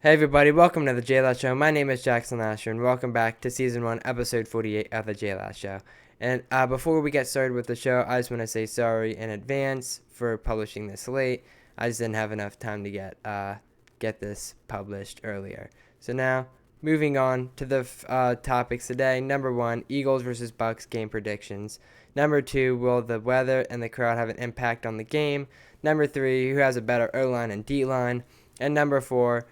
Hey everybody, welcome to the JLash Show. My name is Jackson Lasher, and welcome back to Season 1, Episode 48 of the JLash Show. And before we get started with the show, I just want to say sorry in advance for publishing this late. I just didn't have enough time to get this published earlier. So now, moving on to the topics today. Number 1, Eagles versus Bucks game predictions. Number 2, will the weather and the crowd have an impact on the game? Number 3, who has a better O-line and D-line? And number 4,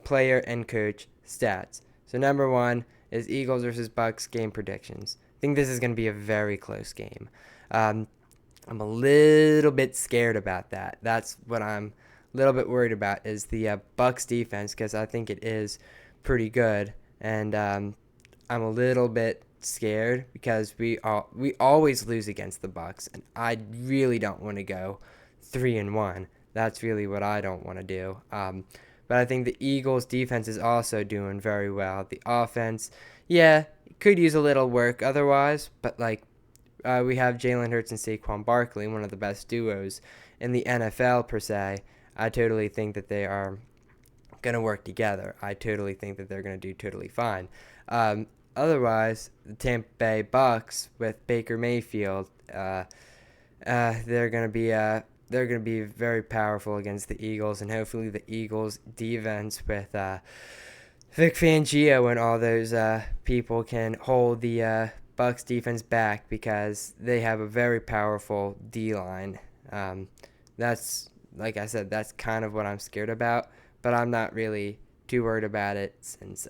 player and coach stats. So number 1 is Eagles versus Bucks game predictions. I think this is going to be a very close game. I'm a little bit scared about that. That's what I'm a little bit worried about is the Bucks defense, because I think it is pretty good, and I'm a little bit scared because we always lose against the Bucks, and I really don't want to go 3-1. That's really what I don't want to do. But I think the Eagles' defense is also doing very well. The offense, yeah, could use a little work otherwise, but we have Jalen Hurts and Saquon Barkley, one of the best duos in the NFL per se. I totally think that they are going to work together. I totally think that they're going to do totally fine. Otherwise, the Tampa Bay Bucks with Baker Mayfield, they're going to be very powerful against the Eagles, and hopefully the Eagles' defense with Vic Fangio and all those people can hold the Bucks defense back, because they have a very powerful D-line. That's, like I said, that's kind of what I'm scared about, but I'm not really too worried about it since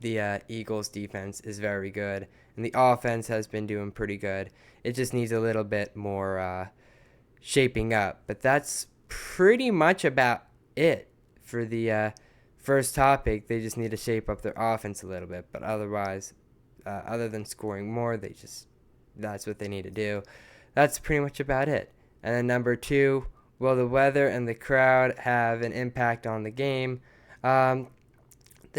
the Eagles' defense is very good, and the offense has been doing pretty good. It just needs a little bit more shaping up. But that's pretty much about it for the first topic. They just need to shape up their offense a little bit, but otherwise, other than scoring more, that's what they need to do. That's pretty much about it. And then number 2, will the weather and the crowd have an impact on the game? The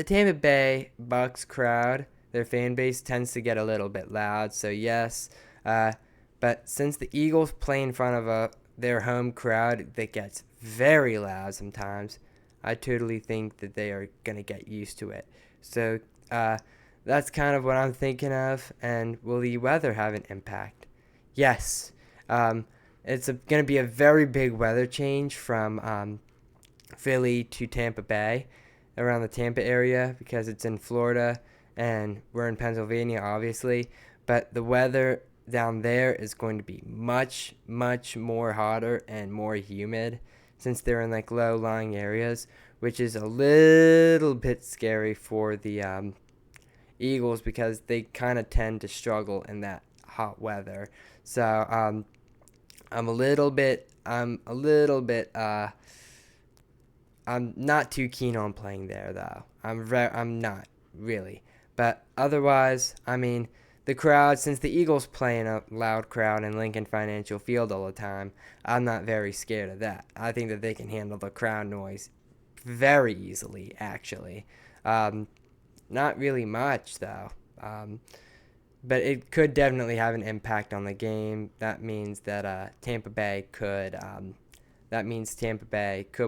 Tampa Bay Bucks crowd, their fan base tends to get a little bit loud, so yes. But since the Eagles play in front of their home crowd that gets very loud sometimes, I totally think that they are going to get used to it. So that's kind of what I'm thinking of. And will the weather have an impact? Yes. It's going to be a very big weather change from Philly to Tampa Bay, around the Tampa area, because it's in Florida and we're in Pennsylvania, obviously. But the weather down there is going to be much, much more hotter and more humid, since they're in low-lying areas, which is a little bit scary for the Eagles, because they kind of tend to struggle in that hot weather. So I'm not too keen on playing there, though. I'm not really. But otherwise, I mean, the crowd, since the Eagles play in a loud crowd in Lincoln Financial Field all the time, I'm not very scared of that. I think that they can handle the crowd noise very easily, actually. Not really much, though. But it could definitely have an impact on the game. That means that Tampa Bay could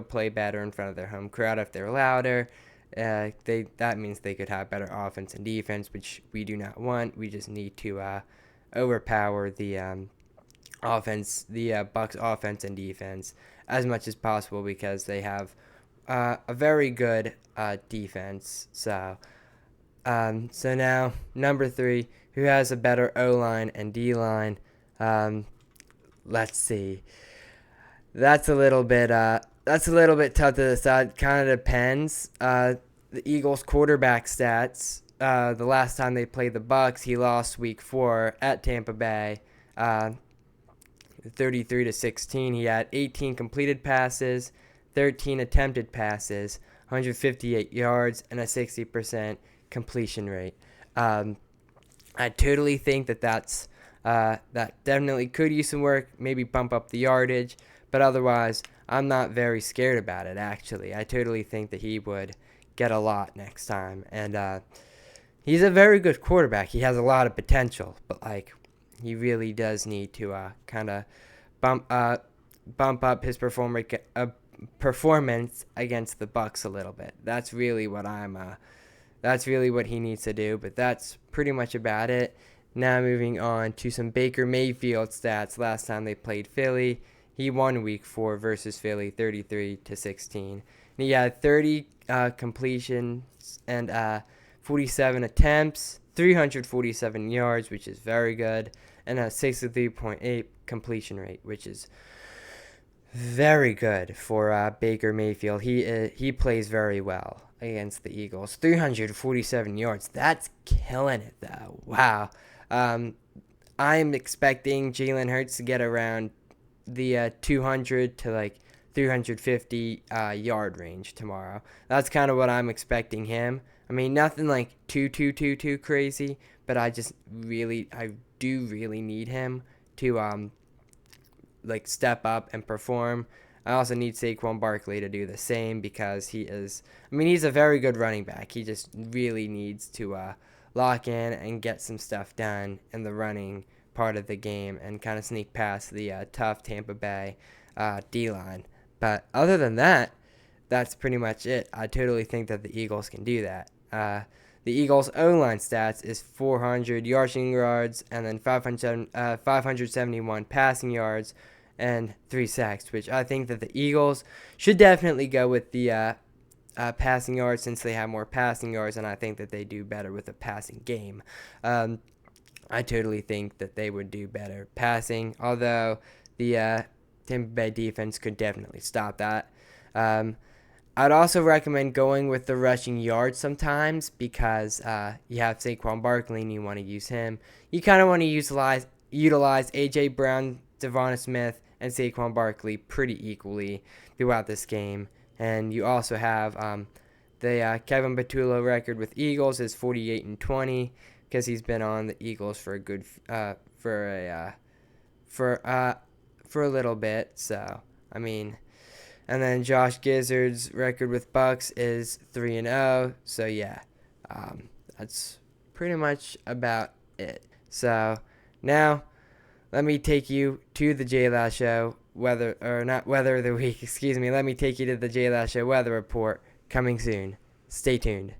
play better in front of their home crowd if they're louder. That means they could have better offense and defense, which we do not want. We just need to overpower the Bucks offense and defense as much as possible, because they have a very good defense. So now number 3, who has a better O-line and D-line? Let's see. That's a little bit tough to decide. Kind of depends. The Eagles' quarterback stats. The last time they played the Bucks, he lost Week 4 at Tampa Bay, 33-16. He had 18 completed passes, 13 attempted passes, 158 yards, and a 60% completion rate. I totally think that that definitely could use some work. Maybe bump up the yardage. But otherwise, I'm not very scared about it, actually. I totally think that he would get a lot next time. And he's a very good quarterback. He has a lot of potential. But, he really does need to kind of bump up his performance against the Bucks a little bit. That's really what he needs to do. But that's pretty much about it. Now moving on to some Baker Mayfield stats. Last time they played Philly, he won Week 4 versus Philly, 33-16. And he had 30 completions and 47 attempts, 347 yards, which is very good, and a 63.8 completion rate, which is very good for Baker Mayfield. He plays very well against the Eagles. 347 yards. That's killing it, though. Wow. I'm expecting Jalen Hurts to get around the 200 to like 350 yard range tomorrow. That's kind of what I'm expecting him. I mean, nothing like too crazy, but I do really need him to like step up and perform. I also need Saquon Barkley to do the same because he's a very good running back. He just really needs to lock in and get some stuff done in the running part of the game and kind of sneak past the tough Tampa Bay D-line. But other than that, that's pretty much it. I totally think that the Eagles can do that. The Eagles' O-line stats is 400 rushing yards and then 571 passing yards and 3 sacks, which I think that the Eagles should definitely go with the passing yards since they have more passing yards, and I think that they do better with a passing game. I totally think that they would do better passing, although the Tampa Bay defense could definitely stop that. I'd also recommend going with the rushing yards sometimes because you have Saquon Barkley and you want to use him. You kind of want to utilize A.J. Brown, Devonta Smith, and Saquon Barkley pretty equally throughout this game. And you also have the Kevin Patullo record with Eagles is 48-20 because he's been on the Eagles for a good for a little bit. So I mean. And then Josh Gizzard's record with Bucks is 3-0. So yeah, that's pretty much about it. So now let me take you to the JLash Show weather of the week. Excuse me. Let me take you to the JLash Show weather report coming soon. Stay tuned.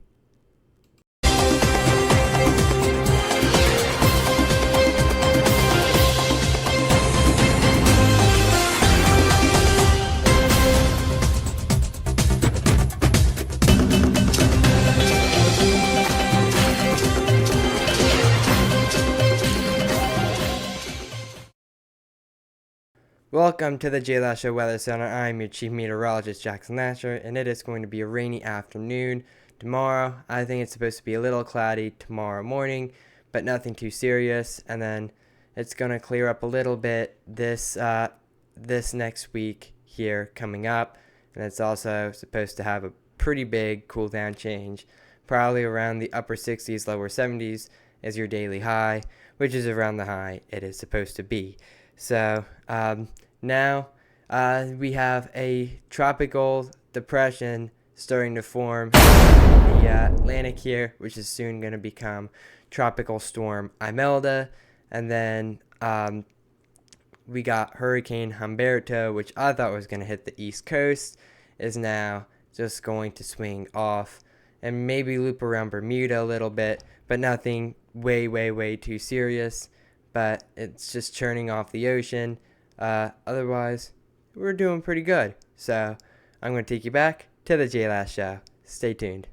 Welcome to the JLash Show Weather Center. I'm your chief meteorologist, Jackson Lasher, and it is going to be a rainy afternoon tomorrow. I think it's supposed to be a little cloudy tomorrow morning, but nothing too serious. And then it's going to clear up a little bit this next week here coming up. And it's also supposed to have a pretty big cool down change, probably around the upper 60s, lower 70s as your daily high, which is around the high it is supposed to be. So now we have a tropical depression starting to form in the Atlantic here, which is soon going to become Tropical Storm Imelda. And then we got Hurricane Humberto, which I thought was going to hit the East Coast, is now just going to swing off and maybe loop around Bermuda a little bit, but nothing way too serious. But it's just churning off the ocean. Otherwise, we're doing pretty good. So I'm going to take you back to the JLash Show. Stay tuned.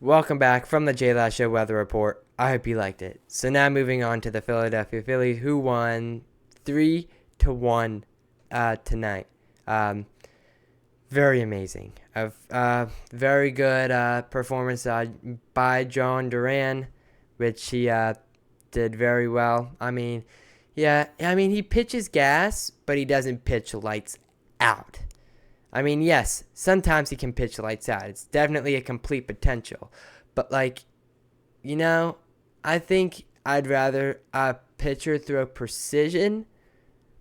Welcome back from the JLash Show weather report. I hope you liked it. So now moving on to the Philadelphia Phillies, who won 3-1 tonight. Very amazing. Very good performance by John Duran, which he did very well. He pitches gas, but he doesn't pitch lights out. Yes, sometimes he can pitch lights out. It's definitely a complete potential. But, I think I'd rather a pitcher throw precision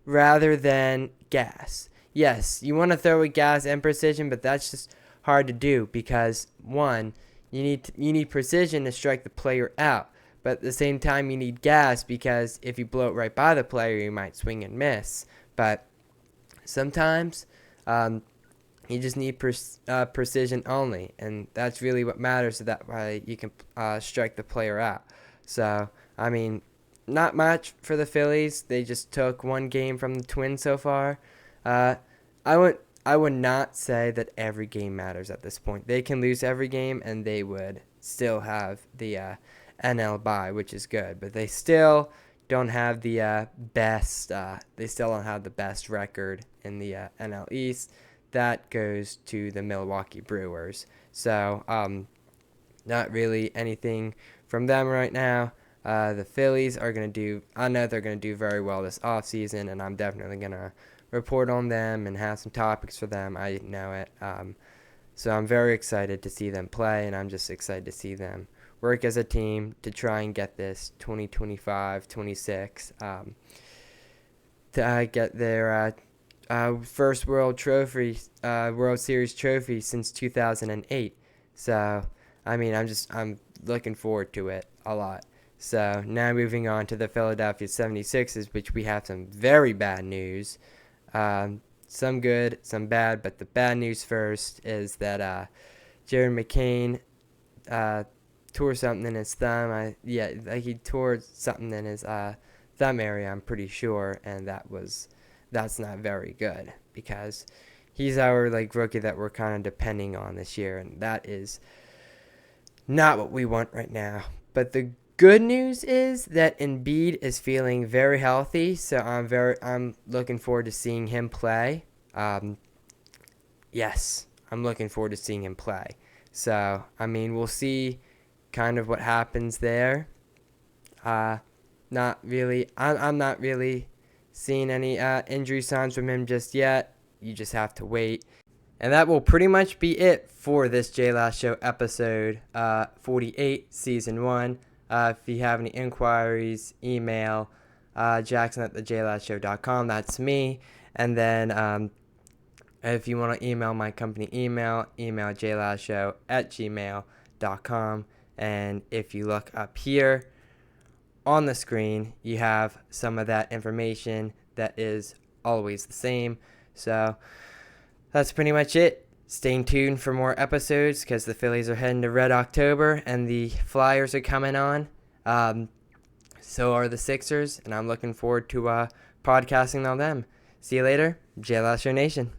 rather than gas. Yes, you want to throw with gas and precision, but that's just hard to do because, one, you need precision to strike the player out. But at the same time, you need gas because if you blow it right by the player, you might swing and miss. But sometimes You just need precision only, and that's really what matters. So that way you can strike the player out. So I mean, not much for the Phillies. They just took one game from the Twins so far. Uh, I would not say that every game matters at this point. They can lose every game, and they would still have the NL bye, which is good. But they still don't have the best. They still don't have the best record in the NL East. That goes to the Milwaukee Brewers. So not really anything from them right now. The Phillies are going to do, I know they're going to do very well this offseason, and I'm definitely going to report on them and have some topics for them. I know it. So I'm very excited to see them play, and I'm just excited to see them work as a team to try and get this 2025-26 to get their first World Series trophy since 2008. So, I mean, I'm looking forward to it a lot. So, now moving on to the Philadelphia 76ers, which we have some very bad news. Some good, some bad, but the bad news first is that Jared McCain tore something in his thumb. He tore something in his thumb area, I'm pretty sure, and that's not very good because he's our rookie that we're kind of depending on this year, and that is not what we want right now. But the good news is that Embiid is feeling very healthy, so I'm looking forward to seeing him play. Yes, I'm looking forward to seeing him play. So, I mean, we'll see kind of what happens there. Not really. I'm not really seeing any injury signs from him just yet. You just have to wait. And that will pretty much be it for this JLash Show episode 48, Season 1. If you have any inquiries, email jackson@thejlashtshow.com. That's me. And then if you want to email my company email jlashow@gmail.com. And if you look up here on the screen, you have some of that information that is always the same. So that's pretty much it. Stay tuned for more episodes because the Phillies are heading to Red October and the Flyers are coming on. So are the Sixers, and I'm looking forward to podcasting on them. See you later, JLash Nation.